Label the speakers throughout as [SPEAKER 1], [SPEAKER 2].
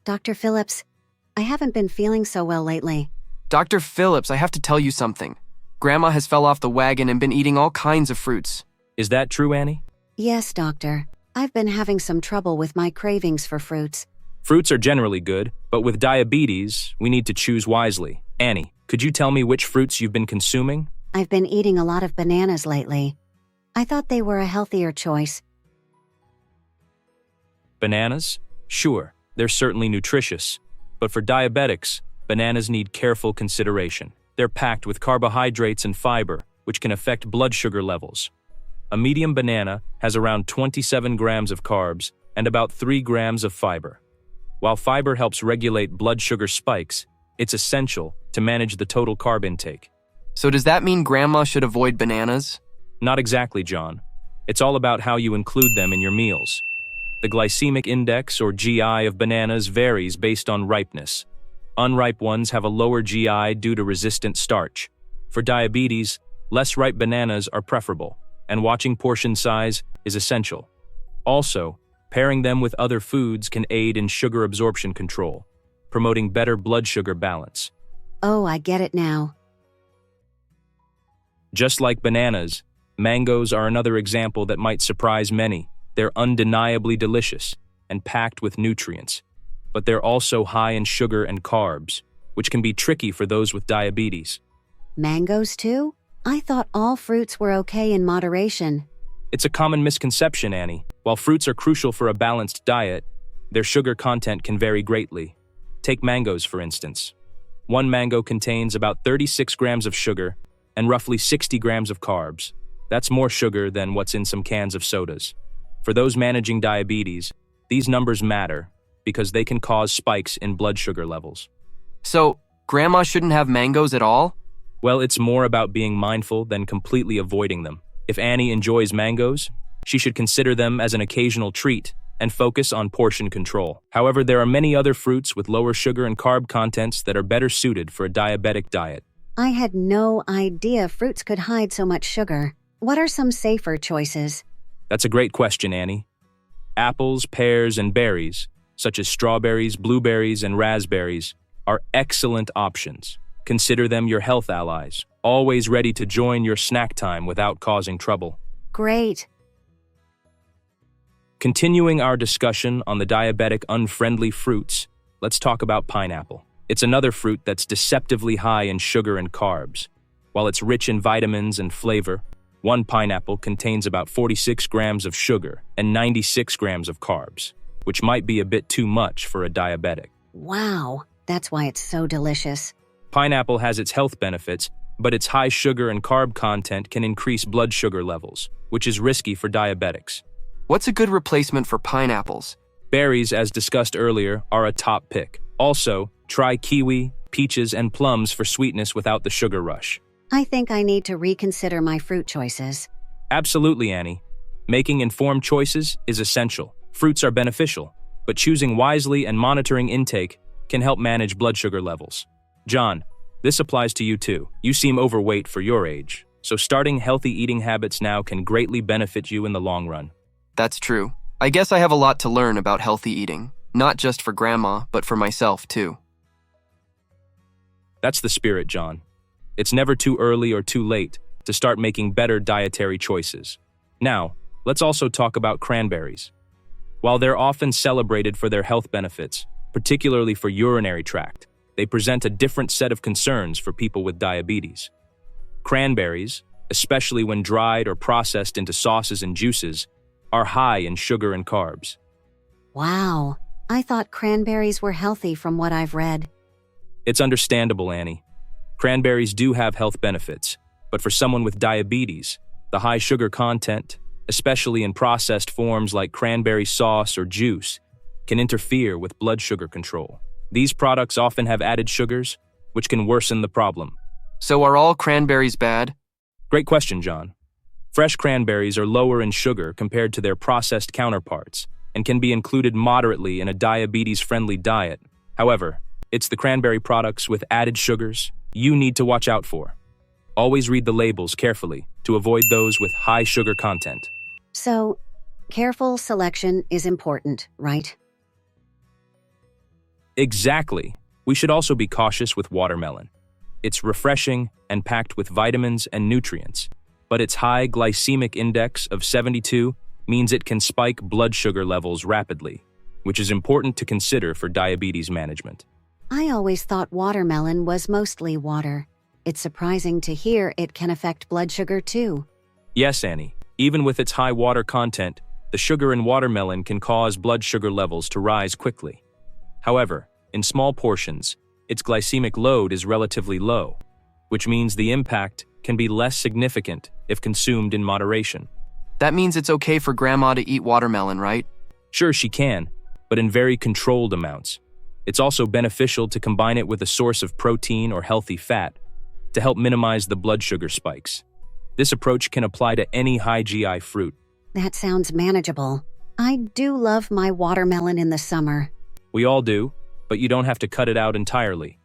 [SPEAKER 1] Dr. Phillips, I haven't been feeling so well lately.
[SPEAKER 2] Dr. Phillips, I have to tell you something. Grandma has fell off the wagon and been eating all kinds of fruits.
[SPEAKER 3] Is that true, Annie?
[SPEAKER 1] Yes, doctor. I've been having some trouble with my cravings for fruits.
[SPEAKER 3] Fruits are generally good, but with diabetes, we need to choose wisely. Annie, could you tell me which fruits you've been consuming?
[SPEAKER 1] I've been eating a lot of bananas lately. I thought they were a healthier choice.
[SPEAKER 3] Bananas? Sure, they're certainly nutritious. But for diabetics, bananas need careful consideration. They're packed with carbohydrates and fiber, which can affect blood sugar levels. A medium banana has around 27 grams of carbs and about 3 grams of fiber. While fiber helps regulate blood sugar spikes, it's essential to manage the total carb intake.
[SPEAKER 2] So does that mean Grandma should avoid bananas?
[SPEAKER 3] Not exactly, John. It's all about how you include them in your meals. The glycemic index, or GI, of bananas varies based on ripeness. Unripe ones have a lower GI due to resistant starch. For diabetes, less ripe bananas are preferable, and watching portion size is essential. Also, pairing them with other foods can aid in sugar absorption control, promoting better blood sugar balance.
[SPEAKER 1] Oh, I get it now.
[SPEAKER 3] Just like bananas, mangoes are another example that might surprise many. They're undeniably delicious and packed with nutrients, but they're also high in sugar and carbs, which can be tricky for those with diabetes.
[SPEAKER 1] Mangoes too? I thought all fruits were okay in moderation.
[SPEAKER 3] It's a common misconception, Annie. While fruits are crucial for a balanced diet, their sugar content can vary greatly. Take mangoes, for instance. One mango contains about 36 grams of sugar and roughly 60 grams of carbs. That's more sugar than what's in some cans of sodas. For those managing diabetes, these numbers matter because they can cause spikes in blood sugar levels.
[SPEAKER 2] So, Grandma shouldn't have mangoes at all?
[SPEAKER 3] Well, it's more about being mindful than completely avoiding them. If Annie enjoys mangoes, she should consider them as an occasional treat and focus on portion control. However, there are many other fruits with lower sugar and carb contents that are better suited for a diabetic diet.
[SPEAKER 1] I had no idea fruits could hide so much sugar. What are some safer choices?
[SPEAKER 3] That's a great question, Annie. Apples, pears, and berries, such as strawberries, blueberries, and raspberries, are excellent options. Consider them your health allies, always ready to join your snack time without causing trouble.
[SPEAKER 1] Great.
[SPEAKER 3] Continuing our discussion on the diabetic unfriendly fruits, let's talk about pineapple. It's another fruit that's deceptively high in sugar and carbs. While it's rich in vitamins and flavor, one pineapple contains about 46 grams of sugar and 96 grams of carbs, which might be a bit too much for a diabetic.
[SPEAKER 1] Wow, that's why it's so delicious.
[SPEAKER 3] Pineapple has its health benefits, but its high sugar and carb content can increase blood sugar levels, which is risky for diabetics.
[SPEAKER 2] What's a good replacement for pineapples?
[SPEAKER 3] Berries, as discussed earlier, are a top pick. Also, try kiwi, peaches, and plums for sweetness without the sugar rush.
[SPEAKER 1] I think I need to reconsider my fruit choices.
[SPEAKER 3] Absolutely, Annie. Making informed choices is essential. Fruits are beneficial, but choosing wisely and monitoring intake can help manage blood sugar levels. John, this applies to you too. You seem overweight for your age, so starting healthy eating habits now can greatly benefit you in the long run.
[SPEAKER 2] That's true. I guess I have a lot to learn about healthy eating, not just for Grandma, but for myself too.
[SPEAKER 3] That's the spirit, John. It's never too early or too late to start making better dietary choices. Now, let's also talk about cranberries. While they're often celebrated for their health benefits, particularly for urinary tract, they present a different set of concerns for people with diabetes. Cranberries, especially when dried or processed into sauces and juices, are high in sugar and carbs.
[SPEAKER 1] Wow, I thought cranberries were healthy from what I've read.
[SPEAKER 3] It's understandable, Annie. Cranberries do have health benefits, but for someone with diabetes, the high sugar content, especially in processed forms like cranberry sauce or juice, can interfere with blood sugar control. These products often have added sugars, which can worsen the problem.
[SPEAKER 2] So are all cranberries bad?
[SPEAKER 3] Great question, John. Fresh cranberries are lower in sugar compared to their processed counterparts and can be included moderately in a diabetes-friendly diet. However, it's the cranberry products with added sugars you need to watch out for. Always read the labels carefully to avoid those with high sugar content.
[SPEAKER 1] So, careful selection is important, right?
[SPEAKER 3] Exactly. We should also be cautious with watermelon. It's refreshing and packed with vitamins and nutrients, but its high glycemic index of 72 means it can spike blood sugar levels rapidly, which is important to consider for diabetes management.
[SPEAKER 1] I always thought watermelon was mostly water. It's surprising to hear it can affect blood sugar too.
[SPEAKER 3] Yes, Annie. Even with its high water content, the sugar in watermelon can cause blood sugar levels to rise quickly. However, in small portions, its glycemic load is relatively low, which means the impact can be less significant if consumed in moderation.
[SPEAKER 2] That means it's okay for Grandma to eat watermelon, right?
[SPEAKER 3] Sure, she can, but in very controlled amounts. It's also beneficial to combine it with a source of protein or healthy fat to help minimize the blood sugar spikes. This approach can apply to any high GI fruit.
[SPEAKER 1] That sounds manageable. I do love my watermelon in the summer.
[SPEAKER 3] We all do, but you don't have to cut it out entirely.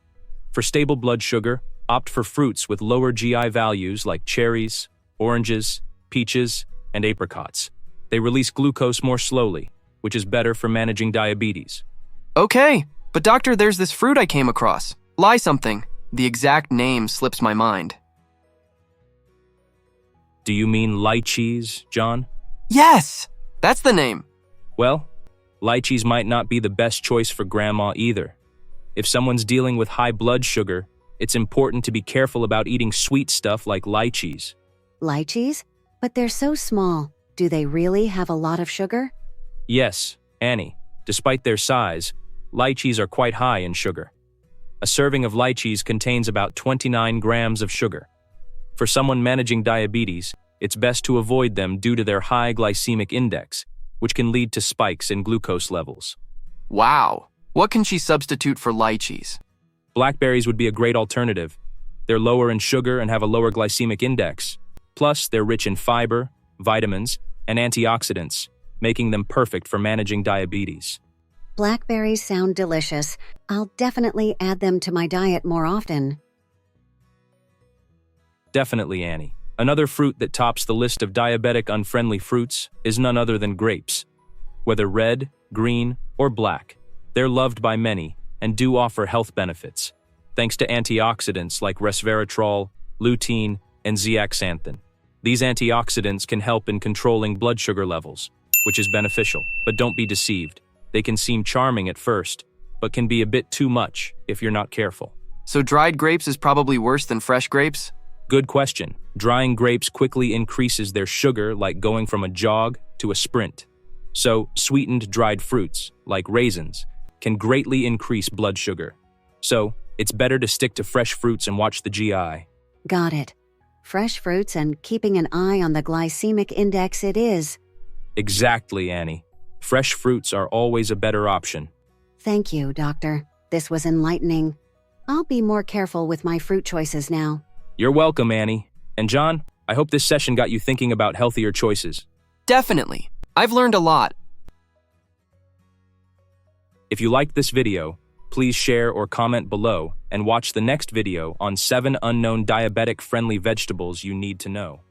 [SPEAKER 3] For stable blood sugar, opt for fruits with lower GI values like cherries, oranges, peaches, and apricots. They release glucose more slowly, which is better for managing diabetes.
[SPEAKER 2] Okay, but doctor, there's this fruit I came across. Lie something. The exact name slips my mind.
[SPEAKER 3] Do you mean lychees, John?
[SPEAKER 2] Yes! That's the name.
[SPEAKER 3] Well, lychees might not be the best choice for Grandma either. If someone's dealing with high blood sugar, it's important to be careful about eating sweet stuff like lychees.
[SPEAKER 1] Lychees? But they're so small. Do they really have a lot of sugar?
[SPEAKER 3] Yes, Annie. Despite their size, lychees are quite high in sugar. A serving of lychees contains about 29 grams of sugar. For someone managing diabetes, it's best to avoid them due to their high glycemic index, which can lead to spikes in glucose levels.
[SPEAKER 2] Wow. What can she substitute for lychees?
[SPEAKER 3] Blackberries would be a great alternative. They're lower in sugar and have a lower glycemic index. Plus, they're rich in fiber, vitamins, and antioxidants, making them perfect for managing diabetes.
[SPEAKER 1] Blackberries sound delicious. I'll definitely add them to my diet more often.
[SPEAKER 3] Definitely, Annie. Another fruit that tops the list of diabetic unfriendly fruits is none other than grapes. Whether red, green, or black, they're loved by many and do offer health benefits, thanks to antioxidants like resveratrol, lutein, and zeaxanthin. These antioxidants can help in controlling blood sugar levels, which is beneficial, but don't be deceived. They can seem charming at first, but can be a bit too much if you're not careful.
[SPEAKER 2] So dried grapes is probably worse than fresh grapes?
[SPEAKER 3] Good question. Drying grapes quickly increases their sugar like going from a jog to a sprint. So, sweetened dried fruits, like raisins, can greatly increase blood sugar. So, it's better to stick to fresh fruits and watch the GI.
[SPEAKER 1] Got it. Fresh fruits and keeping an eye on the glycemic index it is.
[SPEAKER 3] Exactly, Annie. Fresh fruits are always a better option.
[SPEAKER 1] Thank you, doctor. This was enlightening. I'll be more careful with my fruit choices now.
[SPEAKER 3] You're welcome, Annie. And John, I hope this session got you thinking about healthier choices.
[SPEAKER 2] Definitely. I've learned a lot.
[SPEAKER 3] If you liked this video, please share or comment below and watch the next video on 7 unknown diabetic-friendly vegetables you need to know.